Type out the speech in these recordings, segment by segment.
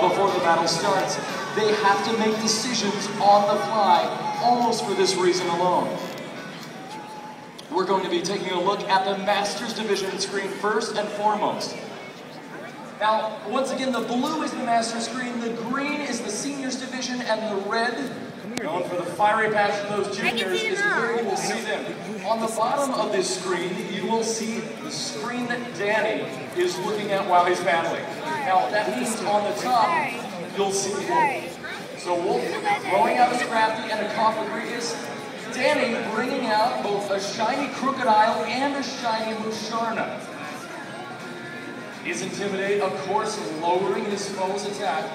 before the battle starts. They have to make decisions on the fly, almost for this reason alone. We're going to be taking a look at the Masters Division screen first and foremost. Now, once again, the blue is the Masters screen, the green is the Seniors Division, and the red, known for the fiery passion of those juniors, is where you will see them. On the bottom of this screen, you will see the screen that Danny is looking at while he's battling. Now, that means on the top, you'll see Wolf. So Wolf throwing out a Scrafty and a Rodriguez. Danny bringing out both a shiny Crocodile and a shiny Musharna. Is Intimidate, of course, lowering his foe's attack.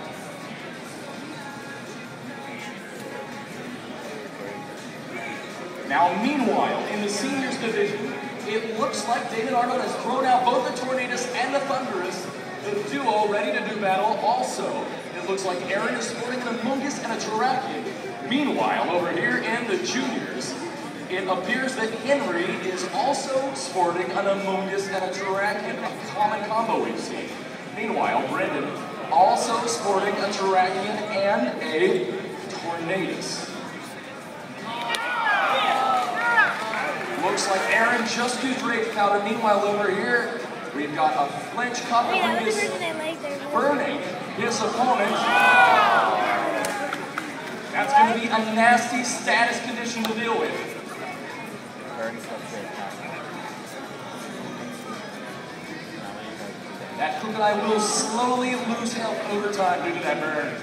Now, meanwhile, in the Seniors Division, it looks like David Arnold has thrown out both the Tornadus and the Thunderous, the duo ready to do battle. Also, it looks like Aaron is sporting an Amoonguss and a Terrakion. Meanwhile, over here in the Juniors, it appears that Henry is also sporting an Amoonguss and a Terrakion, a common combo we've seen. Meanwhile, Brendan also sporting a Terrakion and a Tornadus. Looks like Aaron just used Rage Powder. Meanwhile, over here, we've got a Flinch Copperlingus burning his opponent. That's going to be a nasty status condition to deal with. That Crocodile will slowly lose health over time due to that burn.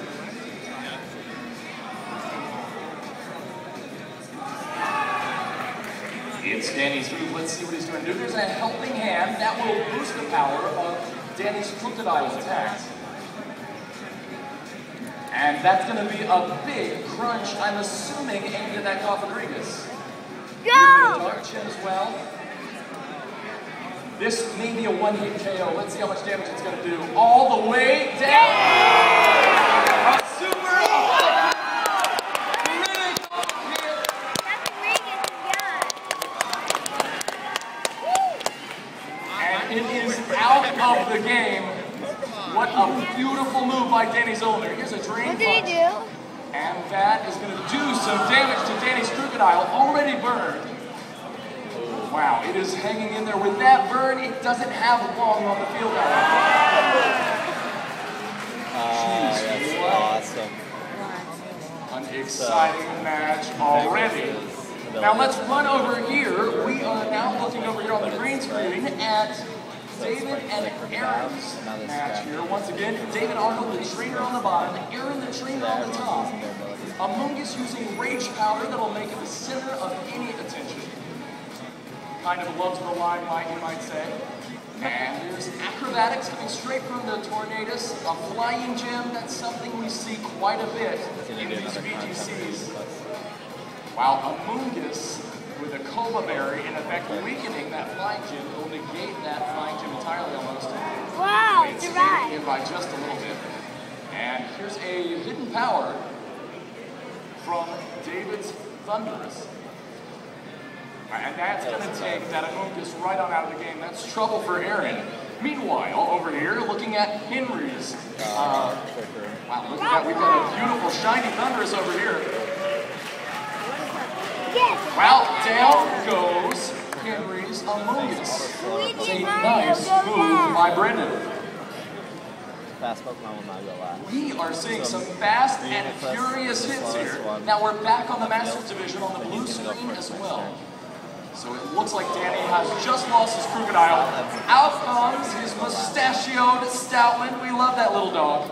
It's Danny's move. Let's see what he's going to do. There's a helping hand that will boost the power of Danny's Crocodile's attacks. And that's going to be a big crunch, I'm assuming, aimed at that Rodriguez. Go! Dark Chin as well. This may be a one-hit KO. Let's see how much damage it's going to do. All the way down. A super effective critical hit. And it is out of the game. What a beautiful move by Danny Zollner. Here's a drain punch. What did he do? And that is going to do some damage to Danny's Crocodile, already burned. Wow, it is hanging in there. With that burn, it doesn't have long on the field now. That's awesome. An exciting match already. Now let's run over here. We are now looking over here on the green screen at David and Aaron's match here. Once again, David Arnold, the trainer on the bottom, Aaron, the trainer on the top. Amoonguss using Rage Powder that'll make it the center of any attention. Kind of loves the limelight, you might say. And there's Acrobatics coming straight from the Tornadus. A Flying Gem, that's something we see quite a bit in these VGCs. While Amoonguss with a Cobra Berry, in effect weakening that Flying Gem, will negate that Flying Gem entirely almost. Wow, it's a ride. It by just a little bit. And here's a hidden power from David's Thunderous. And that's going to take that Amoonguss right on out of the game. That's trouble for Aaron. Meanwhile, over here, looking at Henry's. Wow, look at that. We've got a beautiful shiny Thunderous over here. Well, down goes Henry's Amoonguss. It's a nice move by Brendan. Fast Pokemon will not go last. We are seeing some fast and furious hits here. Now we're back on the Masters Division on the blue screen as well. So it looks like Danny has just lost his Crocodile. Out comes his mustachioed Stoutland. We love that little dog.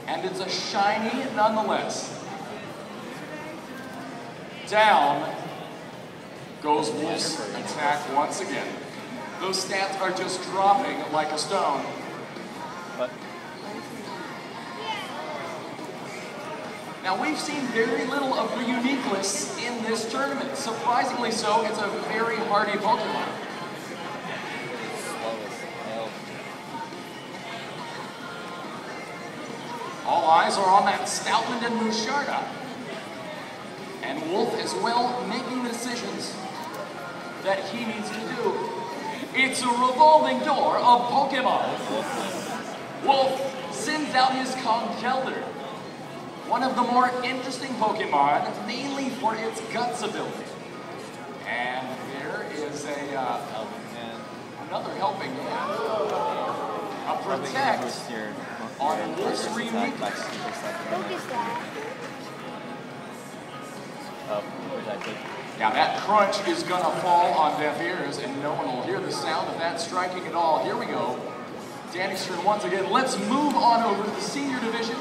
And it's a shiny nonetheless. Down goes Wolf's attack once again. Those stats are just dropping like a stone. Now we've seen very little of the uniqueness in this tournament. Surprisingly so, it's a very hardy Pokemon. All eyes are on that Stoutland and Musharna. And Wolf as well making the decisions that he needs to do. It's a revolving door of Pokemon. Wolf sends out his Conkeldurr, one of the more interesting Pokemon, mainly for its Guts ability. And there is another helping hand. A Protect on Wolf's Uniqueness. Focus that. Oh, protected. Now that crunch is gonna fall on deaf ears and no one will hear the sound of that striking at all. Here we go. Danny's turn once again. Let's move on over to the senior division.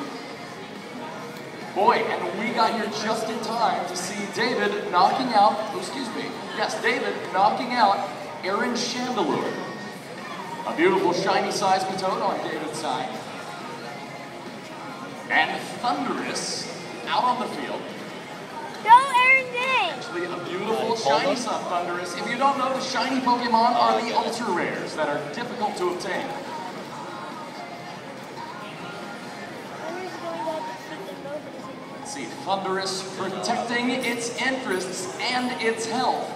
Boy, and we got here just in time to see David knocking out, David knocking out Aaron Chandelure. A beautiful shiny Seismitoad on David's side. And Thundurus out on the field. No, Aaron did. Actually, a beautiful shiny Thundurus. If you don't know, the shiny Pokemon are the ultra rares that are difficult to obtain. Let's see, Thundurus protecting its interests and its health.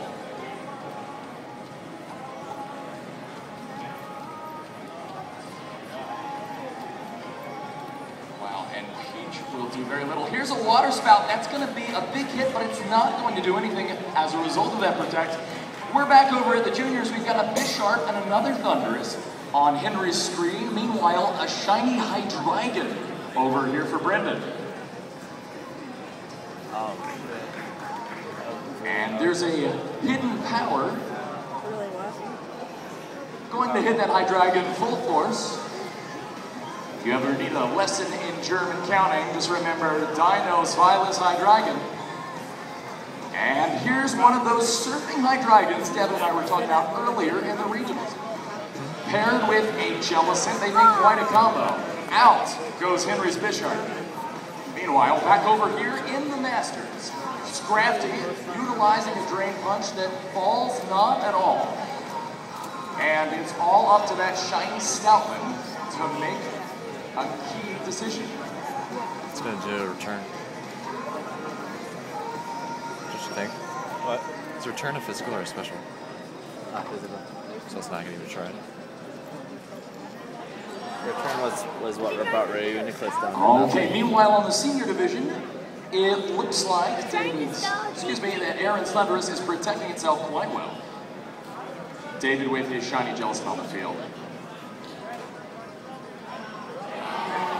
Will do very little. Here's a water spout. That's going to be a big hit, but it's not going to do anything as a result of that Protect. We're back over at the juniors. We've got a Bisharp and another Thundurus on Henry's screen. Meanwhile, a shiny Hydreigon over here for Brendan. And there's a hidden power going to hit that Hydreigon full force. If you ever need a lesson in German counting, just remember Dinos Vilas Hydreigon. And here's one of those surfing Hydreigons Devin and I were talking about earlier in the regionals. Paired with a Jellicent, they make quite a combo. Out goes Henry's Bisharp. Meanwhile, back over here in the Masters, Scrafty utilizing a Drain Punch that falls not at all. And it's all up to that shiny Stoutland to make a key decision. It's going to do a return. What you think? What? Is a return a physical or a special? Not physical. So it's not going to even try it. Return was what brought Ray Uniqueness down. Okay, meanwhile on the senior division, it looks like that Aaron's Thundurus is protecting itself quite well. David with his shiny Jellicent on the field.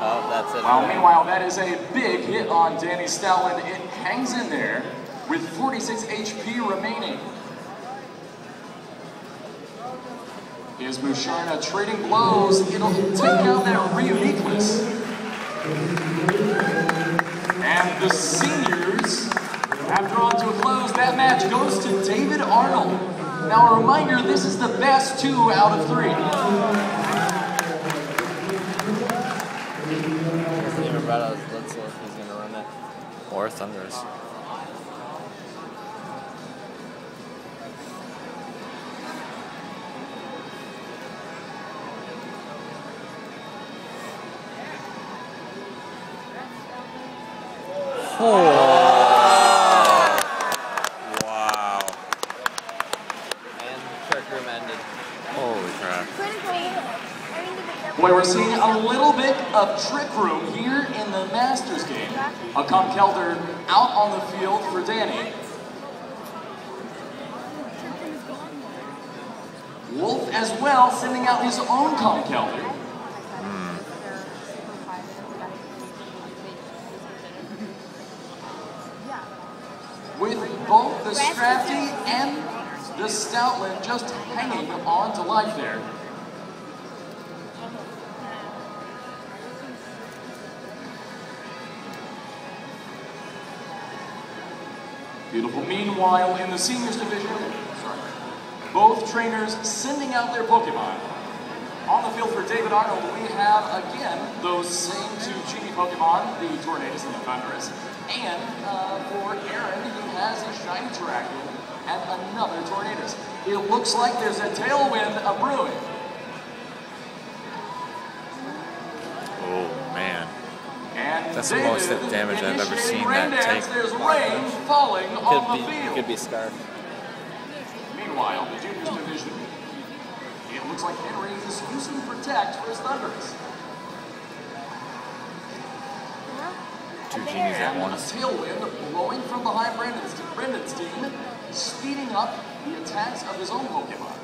Oh, that's it. Well, meanwhile, that is a big hit on Danny Stoutland. It hangs in there with 46 HP remaining. Is Musharna trading blows? It'll take out that Reuniqueness. And the seniors have drawn to a close. That match goes to David Arnold. Now a reminder, this is the best 2 out of 3. Even brought out his Blitzel if he's going to run it. Or Thundurus. Oh! Wow. And Trick Room ended. Holy crap. Boy, we're seeing a little bit of Trick Room here in the Masters game. A Conkeldurr out on the field for Danny. Wolf as well, sending out his own Conkeldurr. With both the Scrafty and the Stoutland just hanging on to life there. Beautiful. Meanwhile, in the seniors division, both trainers sending out their Pokemon. On the field for David Arnold, we have, again, those same 2 chibi Pokemon, the Tornadus and the Thundurus. And for Aaron, he has a shiny Terrakion and another Tornadus. It looks like there's a tailwind brewing. Oh, man. And that's the most damage I've ever seen that take. There's rain falling on the field. It could be scarf. Meanwhile, the juniors division, it looks like Henry is using Protect for his Thundurus. two genies at And a once. tailwind blowing from behind Brendan's team, speeding up the attacks of his own Pokemon.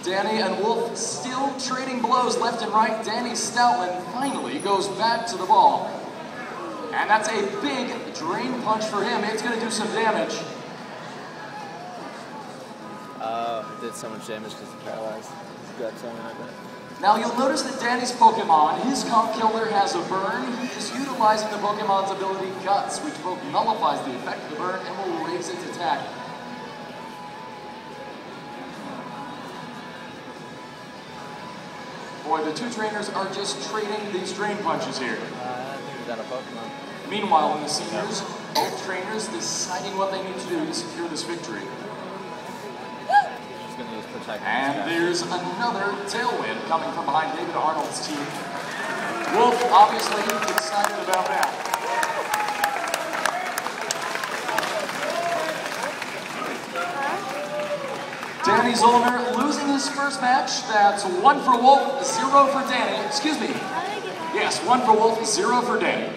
Danny and Wolf still trading blows left and right. Danny Stoutland finally goes back to the ball. And that's a big drain punch for him. It's going to do some damage. It did so much damage because he paralyzed. He's got something like that. Now you'll notice that Danny's Pokemon, his Comp Killer has a burn. He is utilizing the Pokemon's ability Guts, which both nullifies the effect of the burn and will raise its attack. Boy, the two trainers are just trading these drain punches here. I think he's got a Pokemon. Meanwhile, in the seniors, both trainers deciding what they need to do to secure this victory. He's going to use Protect. And there's another tailwind coming from behind David Arnold's team. Wolf obviously excited about that. Danny Zollner losing his first match. That's 1 for Wolf, 0 for Danny. Excuse me. Yes, 1 for Wolf, 0 for Danny.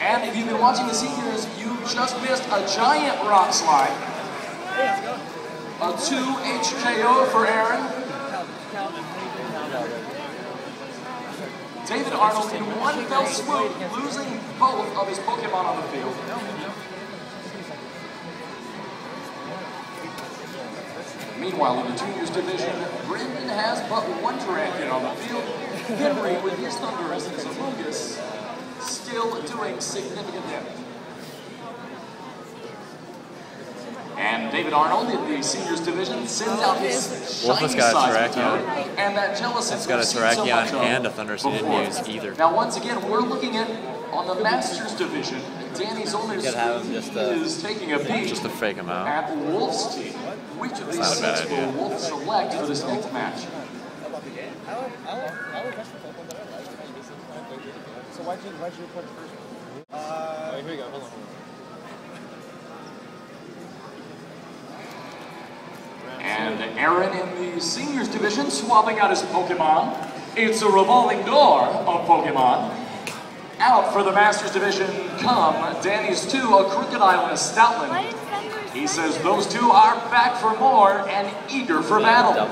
And if you've been watching the seniors, you just missed a giant rock slide. A 2 HKO for Aaron. David Arnold in one fell swoop, losing both of his Pokemon on the field. Meanwhile, in the juniors division, Brendan has but one Terrakion on the field. Henry, with his Thundurus and Zamungus, still doing significant damage. And David Arnold in the seniors division sends out his shiny Wolf has got a Seismitoad, Terrakion. and that Jellicent It's got a Terrakion and a Thundurus he didn't use either. Now, once again, we're looking at on the Masters division. Danny Zollner's is taking a peek Just to fake him out. at Wolf's team. Which of these not a bad six will idea. Wolf select for this next match? So why'd you record the first one? Here we go, hold on. And Aaron in the seniors division swapping out his Pokemon. It's a revolving door of Pokemon. Out for the Masters division come Danny's 2, a Crocodile and a Stoutland. He says those two are back for more and eager for battle.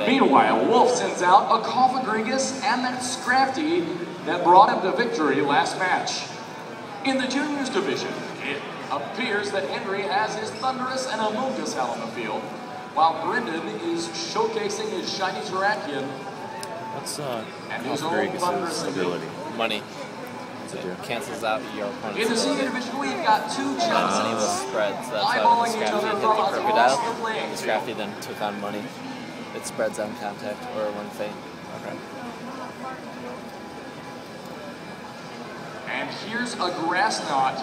Meanwhile, Wolf sends out a Cofagrigus and that Scrafty that brought him to victory last match. In the juniors division, it appears that Henry has his Thundurus and Amoonguss out on the field, while Brendan is showcasing his shiny Terrakion What's and his own Cofagrigus' Thundurus ability? Money. What's it do? Cancels out your opponent's In the senior ability. division, we've got two And he Jellicents was spreads. That's how eyeballing the each other Scrafty hit the from across the Crocodile. playing The field. Scrafty then took on Money. It spreads on contact or one feint. Okay. And here's a Grass Knot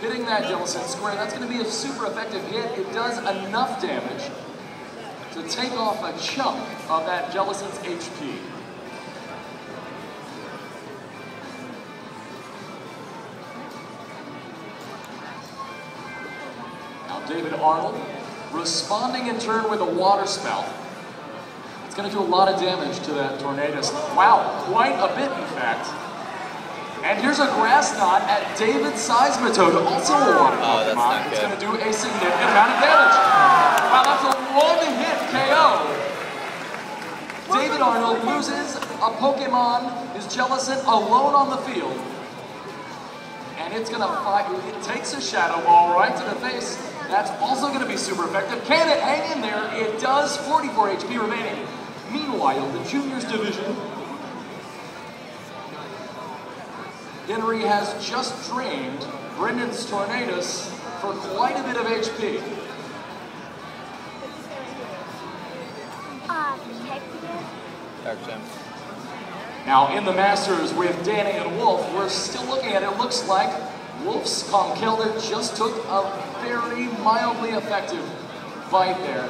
hitting that Jellicent square. That's going to be a super effective hit. It does enough damage to take off a chunk of that Jellicent's HP. Now David Arnold responding in turn with a Water Spout. It's going to do a lot of damage to that Tornadus. Wow, quite a bit in fact. And here's a Grass Knot at David Seismitoad, also a water Oh, that's Pokemon. not It's good. going to do a significant amount of damage. Wow, that's a one-hit KO. David Arnold loses a Pokemon, his Jellicent, alone on the field. And it's going to fight. It takes a Shadow Ball right to the face. That's also going to be super effective. Can it hang in there? It does. 44 HP remaining. Meanwhile, the juniors division, Henry has just drained Brendan's Tornadus for quite a bit of HP. Dark Gem. Now in the Masters with Danny and Wolf, we're still looking at it. Looks like Wolf's Conkeldurr just took a very mildly effective bite there.